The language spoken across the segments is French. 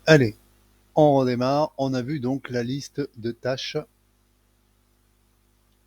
Allez, on redémarre. On a vu donc la liste de tâches.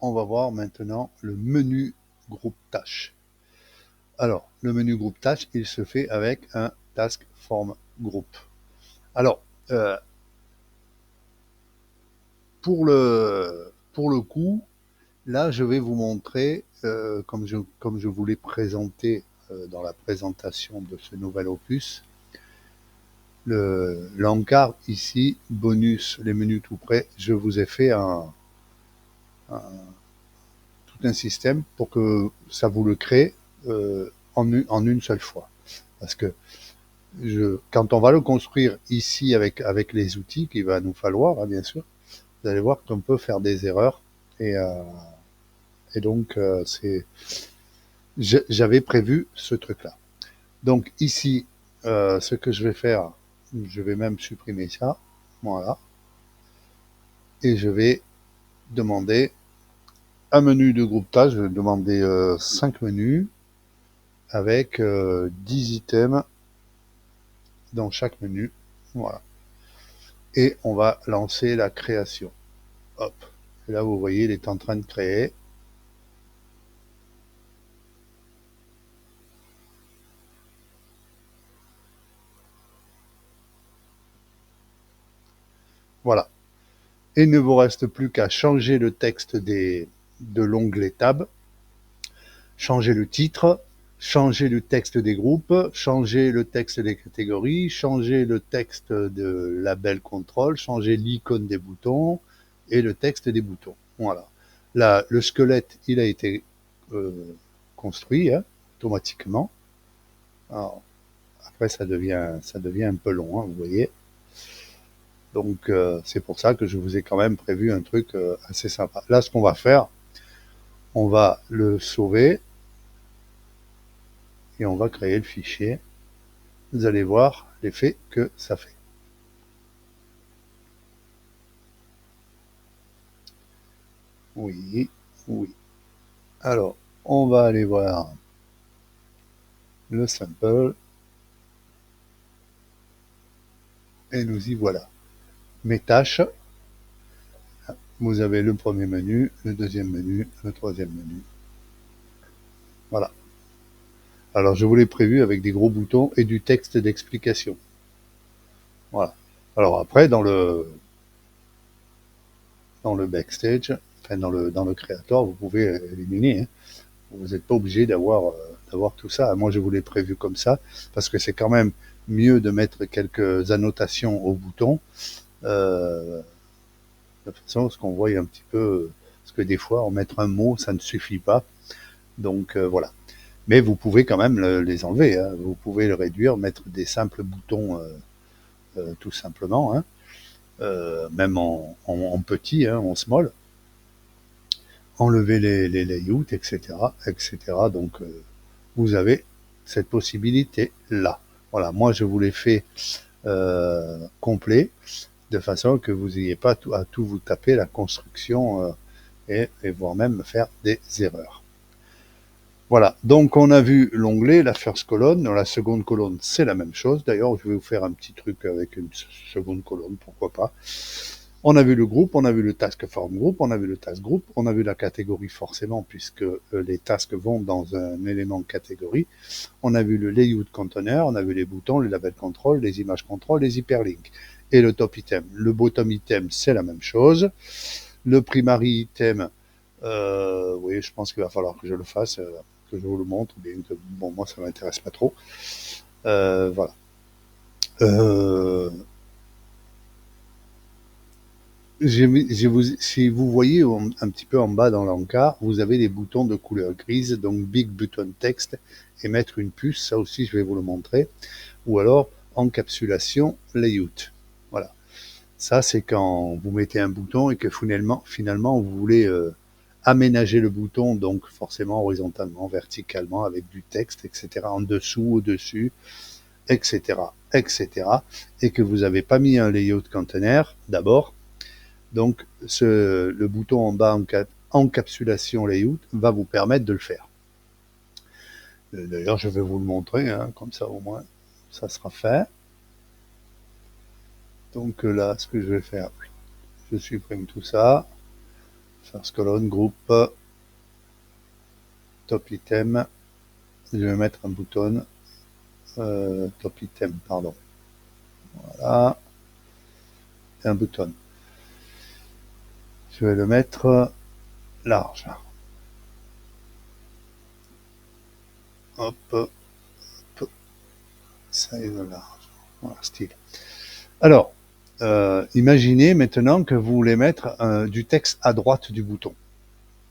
On va voir maintenant le menu groupe tâches. Alors, le menu groupe tâches, il se fait avec un task form group. Alors, euh, pour le coup, là, je vais vous montrer, comme je vous l'ai présenté dans la présentation de ce nouvel opus, l'encart ici, bonus, les menus tout près, je vous ai fait un, tout un système pour que ça vous le crée en une seule fois. Parce que quand on va le construire ici avec les outils qu'il va nous falloir, hein, bien sûr, vous allez voir qu'on peut faire des erreurs. Et, euh, et donc, j'avais prévu ce truc-là. Donc ici, ce que je vais faire, je vais même supprimer ça. Voilà. Et je vais demander un menu de groupe tâche. Je vais demander 5 menus avec 10 items dans chaque menu. Voilà. Et on va lancer la création. Hop. Et là, vous voyez, il est en train de créer. Voilà. Et il ne vous reste plus qu'à changer le texte de l'onglet Tab, changer le titre, changer le texte des groupes, changer le texte des catégories, changer le texte de label contrôle, changer l'icône des boutons et le texte des boutons. Voilà. Là, le squelette, il a été euh, construit hein, automatiquement. Alors, après, ça devient un peu long, hein, vous voyez. Donc, c'est pour ça que je vous ai quand même prévu un truc assez sympa. Là, ce qu'on va faire, on va le sauver et on va créer le fichier. Vous allez voir l'effet que ça fait. Oui, oui. Alors, on va aller voir le sample et nous y voilà. Mes tâches, vous avez le premier menu, le deuxième menu, le troisième menu. Voilà. Alors, je vous l'ai prévu avec des gros boutons et du texte d'explication. Voilà. Alors après, dans le backstage, enfin dans le créateur, vous pouvez éliminer. Hein. Vous n'êtes pas obligé d'avoir tout ça. Moi, je vous l'ai prévu comme ça parce que c'est quand même mieux de mettre quelques annotations au bouton de façon à ce qu'on voit un petit peu, parce que des fois, en mettre un mot, ça ne suffit pas. Donc voilà. Mais vous pouvez quand même les enlever. Hein. Vous pouvez le réduire, mettre des simples boutons tout simplement, hein. Même en petit, hein, en small. Enlever les layouts, etc., etc. Donc vous avez cette possibilité-là. Voilà, moi je vous l'ai fait complet, de façon que vous n'ayez pas à tout vous taper la construction et voire même faire des erreurs. Voilà, donc on a vu l'onglet, la first colonne, dans la seconde colonne c'est la même chose, d'ailleurs je vais vous faire un petit truc avec une seconde colonne, pourquoi pas. On a vu le groupe, on a vu le task form group, on a vu le task group, on a vu la catégorie forcément puisque les tasks vont dans un élément catégorie. On a vu le layout container, on a vu les boutons, les labels control, les images control, les hyperlinks et le top item. Le bottom item, c'est la même chose. Le primary item, oui, je pense qu'il va falloir que je le fasse, que je vous le montre, bien que bon, moi ça m'intéresse pas trop. Voilà. Euh, si vous voyez un petit peu en bas dans l'encart, vous avez des boutons de couleur grise, donc Big Button Text, et mettre une puce, ça aussi je vais vous le montrer, ou alors encapsulation layout. Voilà. Ça, c'est quand vous mettez un bouton et que finalement vous voulez aménager le bouton, donc forcément horizontalement, verticalement, avec du texte, etc., en dessous, au-dessus, etc., etc., et que vous n'avez pas mis un layout container d'abord, donc, le bouton en bas encapsulation layout va vous permettre de le faire. D'ailleurs, je vais vous le montrer, hein, comme ça au moins, ça sera fait. Donc là, ce que je vais faire, je supprime tout ça. First colonne, groupe, top item. Je vais mettre un bouton, top item, pardon. Voilà. Un bouton. Je vais le mettre large. Hop, hop, size large. Voilà, style. Alors, imaginez maintenant que vous voulez mettre du texte à droite du bouton.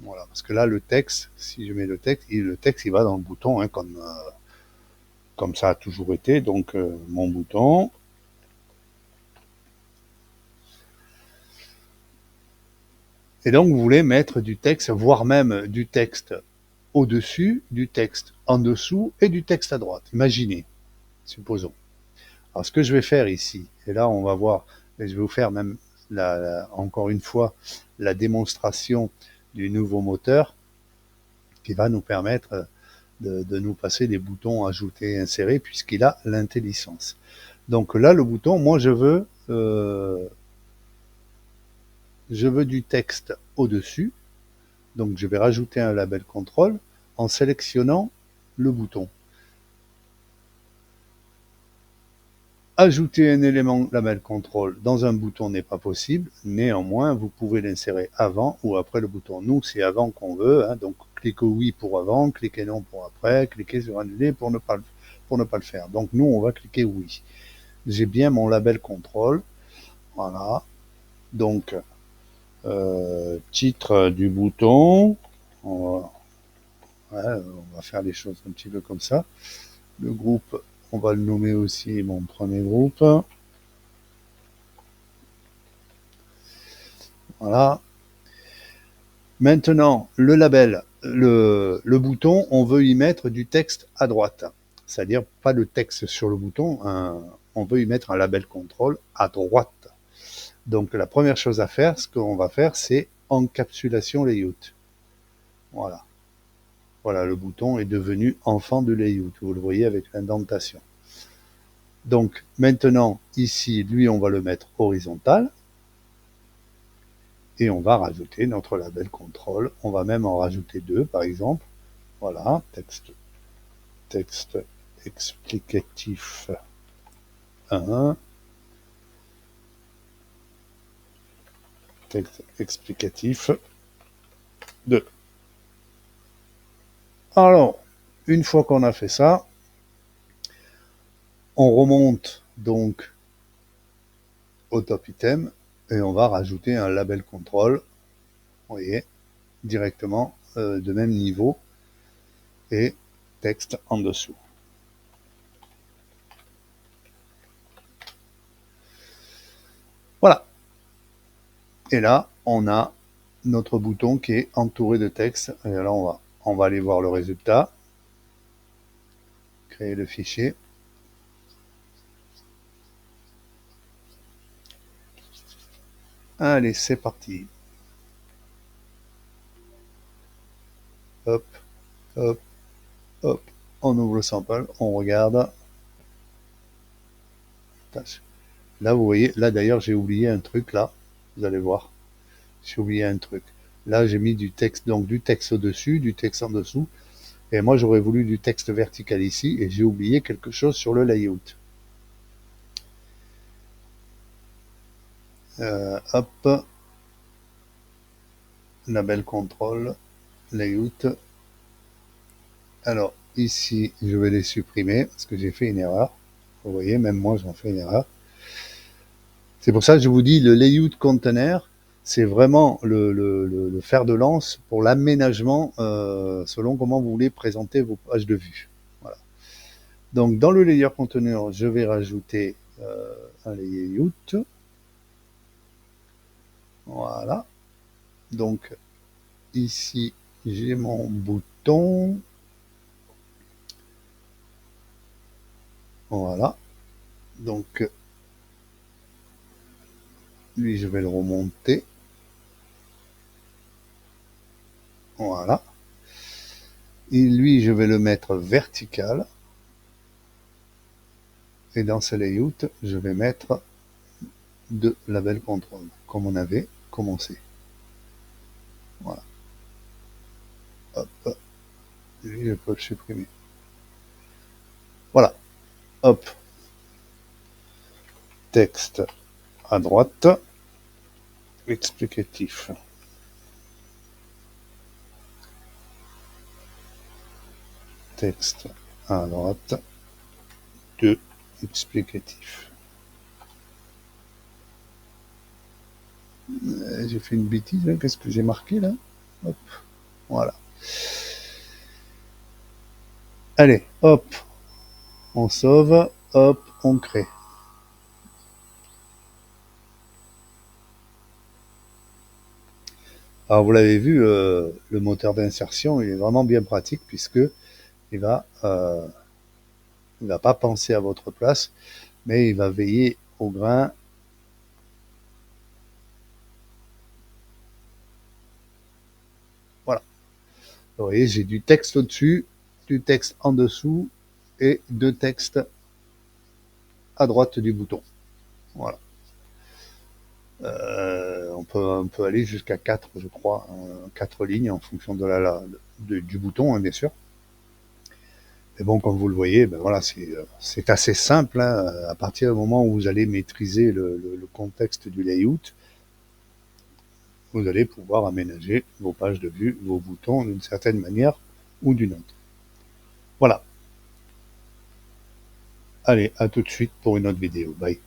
Voilà, parce que là, le texte, si je mets le texte il va dans le bouton, hein, comme ça a toujours été. Donc, mon bouton. Et donc, vous voulez mettre du texte, voire même du texte au-dessus, du texte en dessous et du texte à droite. Imaginez, supposons. Alors, ce que je vais faire ici, et là, on va voir, et je vais vous faire même, encore une fois, la démonstration du nouveau moteur qui va nous permettre de nous passer des boutons ajouter et insérer puisqu'il a l'intelligence. Donc là, le bouton, moi, je veux du texte au-dessus. Donc, je vais rajouter un label contrôle en sélectionnant le bouton. Ajouter un élément label contrôle dans un bouton n'est pas possible. Néanmoins, vous pouvez l'insérer avant ou après le bouton. Nous, c'est avant qu'on veut. Hein, donc, cliquez oui pour avant, cliquez non pour après, cliquez sur annuler pour ne pas le faire. Donc, nous, on va cliquer oui. J'ai bien mon label contrôle. Voilà. Donc, titre du bouton. On va faire les choses un petit peu comme ça. Le groupe, on va le nommer aussi mon premier groupe. Voilà. Maintenant, le label, le bouton, on veut y mettre du texte à droite. C'est-à-dire pas de texte sur le bouton, on veut y mettre un label contrôle à droite. Donc la première chose à faire, ce qu'on va faire, c'est encapsulation layout. Voilà. Voilà, le bouton est devenu enfant du layout. Vous le voyez avec l'indentation. Donc maintenant, ici, lui, on va le mettre horizontal. Et on va rajouter notre label contrôle. On va même en rajouter deux, par exemple. Voilà, texte explicatif 1, texte explicatif 2. Alors, une fois qu'on a fait ça, on remonte donc au top item et on va rajouter un label contrôle, vous voyez, directement de même niveau et texte en dessous. Voilà. Et là, on a notre bouton qui est entouré de texte. Et là, on va aller voir le résultat. Créer le fichier. Allez, c'est parti. Hop, hop, hop. On ouvre le sample, on regarde. Là, vous voyez, là d'ailleurs, j'ai oublié un truc, là. Vous allez voir. J'ai oublié un truc. Là, j'ai mis du texte, donc du texte au-dessus, du texte en dessous. Et moi, j'aurais voulu du texte vertical ici, et j'ai oublié quelque chose sur le layout. Hop. Label contrôle, layout. Alors, ici, je vais les supprimer, parce que j'ai fait une erreur. Vous voyez, même moi, j'en fais une erreur. C'est pour ça que je vous dis, le layout container, c'est vraiment le fer de lance pour l'aménagement selon comment vous voulez présenter vos pages de vue. Voilà. Donc, dans le layer container, je vais rajouter un layout. Voilà. Donc, ici, j'ai mon bouton. Voilà. Donc, lui, je vais le remonter. Voilà. Et lui, je vais le mettre vertical. Et dans ce layout, je vais mettre de label contrôle, comme on avait commencé. Voilà. Hop, je peux le supprimer. Voilà. Hop. Texte à droite. Explicatif. Texte à droite. 2. Explicatif. J'ai fait une bêtise, hein. Qu'est-ce que j'ai marqué là? Hop. Voilà. Allez, hop. On sauve. Hop, on crée. Alors vous l'avez vu, le moteur d'insertion, il est vraiment bien pratique puisque il va pas penser à votre place, mais il va veiller au grain. Voilà. Vous voyez, j'ai du texte au-dessus, du texte en dessous et 2 textes à droite du bouton. Voilà. On peut aller jusqu'à 4, je crois, 4 lignes en fonction du bouton, hein, bien sûr. Mais bon, comme vous le voyez, ben voilà, c'est assez simple, hein. À partir du moment où vous allez maîtriser le contexte du layout, vous allez pouvoir aménager vos pages de vue, vos boutons d'une certaine manière ou d'une autre. Voilà. Allez, à tout de suite pour une autre vidéo. Bye.